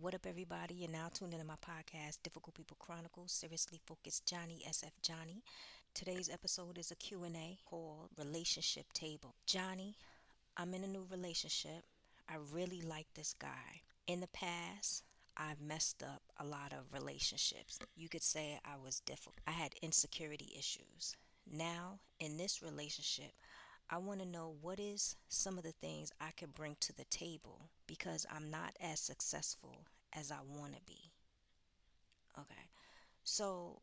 What up, everybody? You're now tuned into my podcast, Difficult People Chronicles, Seriously Focused Johnny, SF Johnny. Today's episode is a Q&A called Relationship Table. Johnny, I'm in a new relationship. I really like this guy. In the past, I've messed up a lot of relationships. You could say I was difficult. I had insecurity issues. Now, in this relationship, I want to know what is some of the things I could bring to the table because I'm not as successful as I want to be. Okay. So,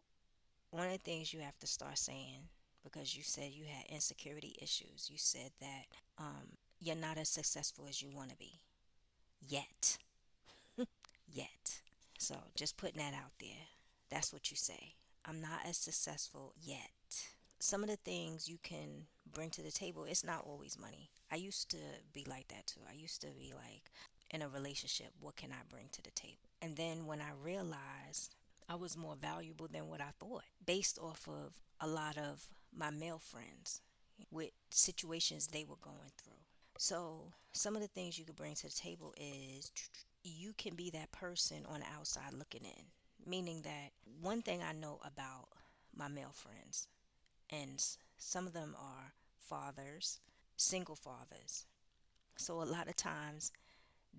one of the things you have to start saying, because you said you had insecurity issues, you said that you're not as successful as you want to be yet. Yet. So, just putting that out there. That's what you say. I'm not as successful yet. Some of the things you can bring to the table, it's not always money. I used to be like that too. I used to be like, in a relationship, what can I bring to the table? And then when I realized I was more valuable than what I thought, based off of a lot of my male friends with situations they were going through. So, some of the things you could bring to the table is you can be that person on the outside looking in. Meaning that one thing I know about my male friends, and some of them are fathers, single fathers. So a lot of times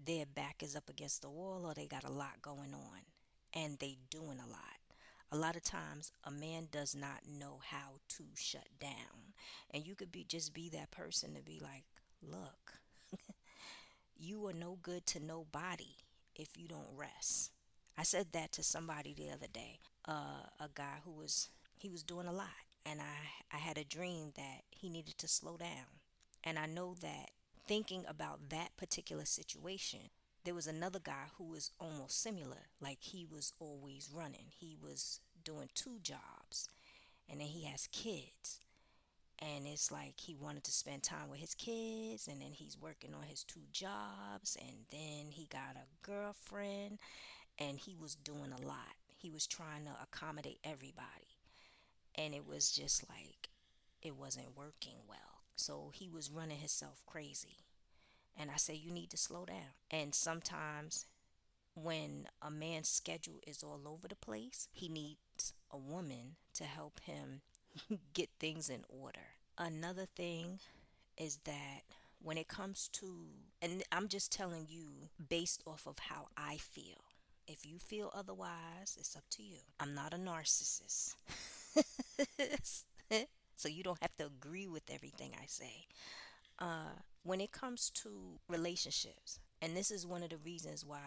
their back is up against the wall or they got a lot going on and they doing a lot. A lot of times a man does not know how to shut down. And you could be just be that person to be like, look, you are no good to nobody if you don't rest. I said that to somebody the other day. A guy who was he was doing a lot, and I had a dream that he needed to slow down. And I know that thinking about that particular situation, there was another guy who was almost similar. Like he was always running. He was doing two jobs, and then he has kids, and it's like he wanted to spend time with his kids, and then he's working on his two jobs, and then he got a girlfriend, and he was doing a lot. He was trying to accommodate everybody, and it was just like it wasn't working well. So he was running himself crazy, and I say you need to slow down. And sometimes when a man's schedule is all over the place, he needs a woman to help him get things in order. Another thing is that when it comes to, and I'm just telling you based off of how I feel. If you feel otherwise, it's up to you. I'm not a narcissist. So you don't have to agree with everything I say. When it comes to relationships, and this is one of the reasons why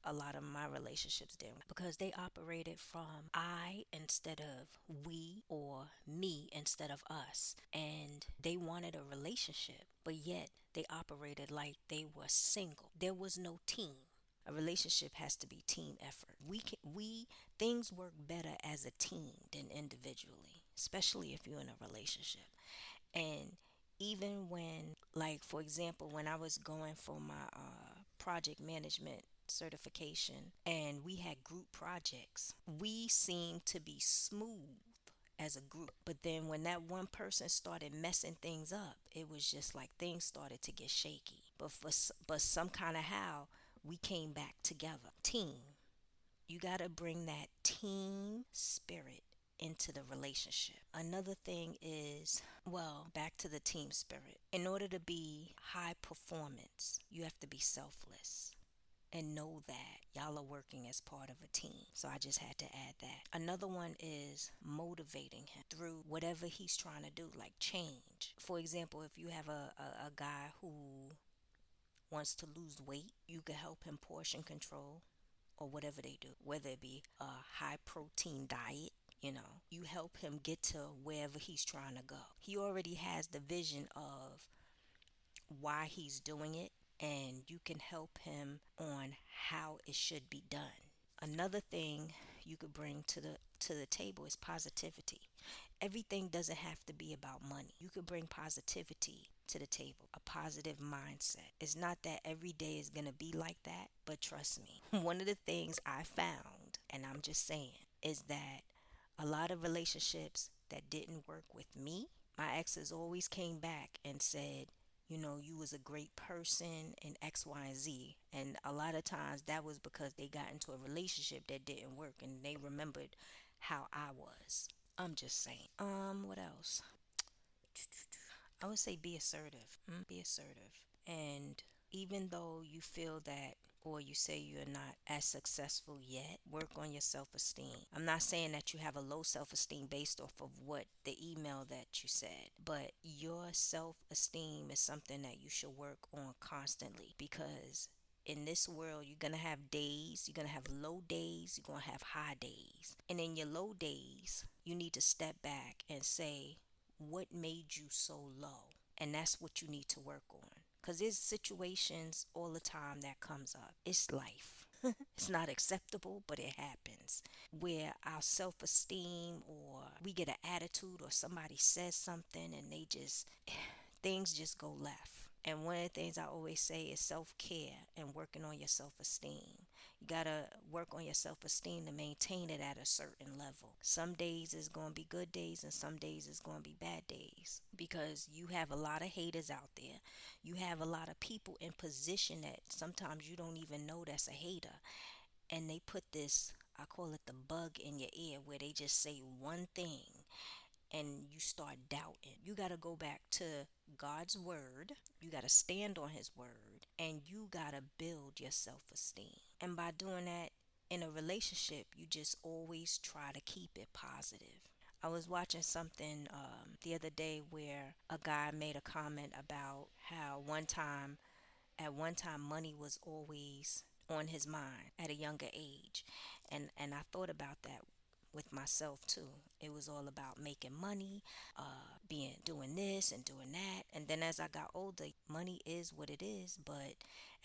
a lot of my relationships didn't, because they operated from I instead of we, or me instead of us, and they wanted a relationship, but yet they operated like they were single. There was no team. A relationship has to be team effort. We things work better as a team than individually, especially if you're in a relationship. And even when, like, for example, when I was going for my project management certification and we had group projects, we seemed to be smooth as a group. But then when that one person started messing things up, it was just like things started to get shaky. But some kind of how we came back together. Team. You got to bring that team spirit into the relationship. Another thing is, well, back to the team spirit. In order to be high performance, you have to be selfless and know that y'all are working as part of a team. So I just had to add that. Another one is motivating him through whatever he's trying to do, like change. For example, if you have a guy who wants to lose weight, you could help him portion control or whatever they do, whether it be a high protein diet. You help him get to wherever he's trying to go. He already has the vision of why he's doing it, and you can help him on how it should be done. Another thing you could bring to the table is positivity. Everything doesn't have to be about money. You could bring positivity to the table, a positive mindset. It's not that every day is going to be like that, but trust me. One of the things I found, and I'm just saying, is that a lot of relationships that didn't work with me, my exes always came back and said, you was a great person and X, Y, and Z. And a lot of times that was because they got into a relationship that didn't work and they remembered how I was. I'm just saying. What else? I would say be assertive. Be assertive. And even though you feel that or you say you're not as successful yet, work on your self esteem. I'm not saying that you have a low self esteem based off of what the email that you said, but your self esteem is something that you should work on constantly because in this world, you're going to have days, you're going to have low days, you're going to have high days. And in your low days, you need to step back and say, what made you so low? And that's what you need to work on. Because there's situations all the time that comes up. It's life. It's not acceptable, but it happens. Where our self esteem or we get an attitude or somebody says something and things just go left. And one of the things I always say is self care and working on your self esteem. You gotta work on your self esteem to maintain it at a certain level. Some days is gonna be good days, and some days is gonna be bad days because you have a lot of haters out there. You have a lot of people in position that sometimes you don't even know that's a hater, and they put this. I call it the bug in your ear where they just say one thing and you start doubting. You got to go back to God's word. You got to stand on his word and you got to build your self-esteem. And by doing that in a relationship, you just always try to keep it positive. I was watching something the other day where a guy made a comment about how at one time money was always on his mind at a younger age, and I thought about that with myself too. It was all about making money, being doing this and doing that. And then as I got older, money is what it is, but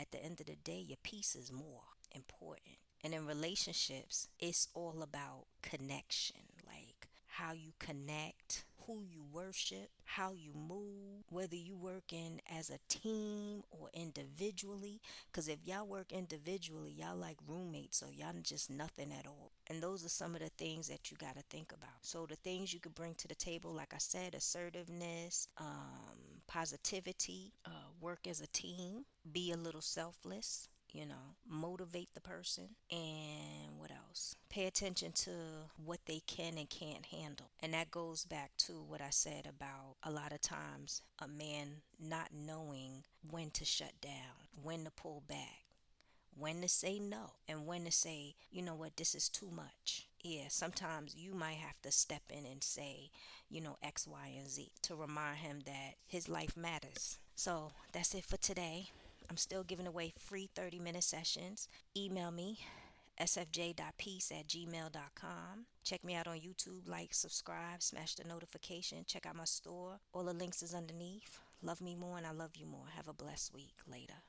at the end of the day, your peace is more important. And in relationships, it's all about connection, like how you connect, who you worship, how you move, whether you working as a team or individually. Because if y'all work individually, y'all like roommates, so y'all just nothing at all. And those are some of the things that you got to think about. So the things you could bring to the table, like I said, assertiveness, positivity, work as a team, be a little selfless, motivate the person, and what else? Pay attention to what they can and can't handle. And that goes back to what I said about a lot of times a man not knowing when to shut down, when to pull back, when to say no, and when to say, you know what, this is too much. Yeah, sometimes you might have to step in and say, X, Y, and Z to remind him that his life matters. So that's it for today. I'm still giving away free 30-minute sessions. Email me sfj.peace@gmail.com. Check me out on YouTube, like, subscribe, smash the notification, check out my store. All the links is underneath. Love me more and I love you more. Have a blessed week. Later.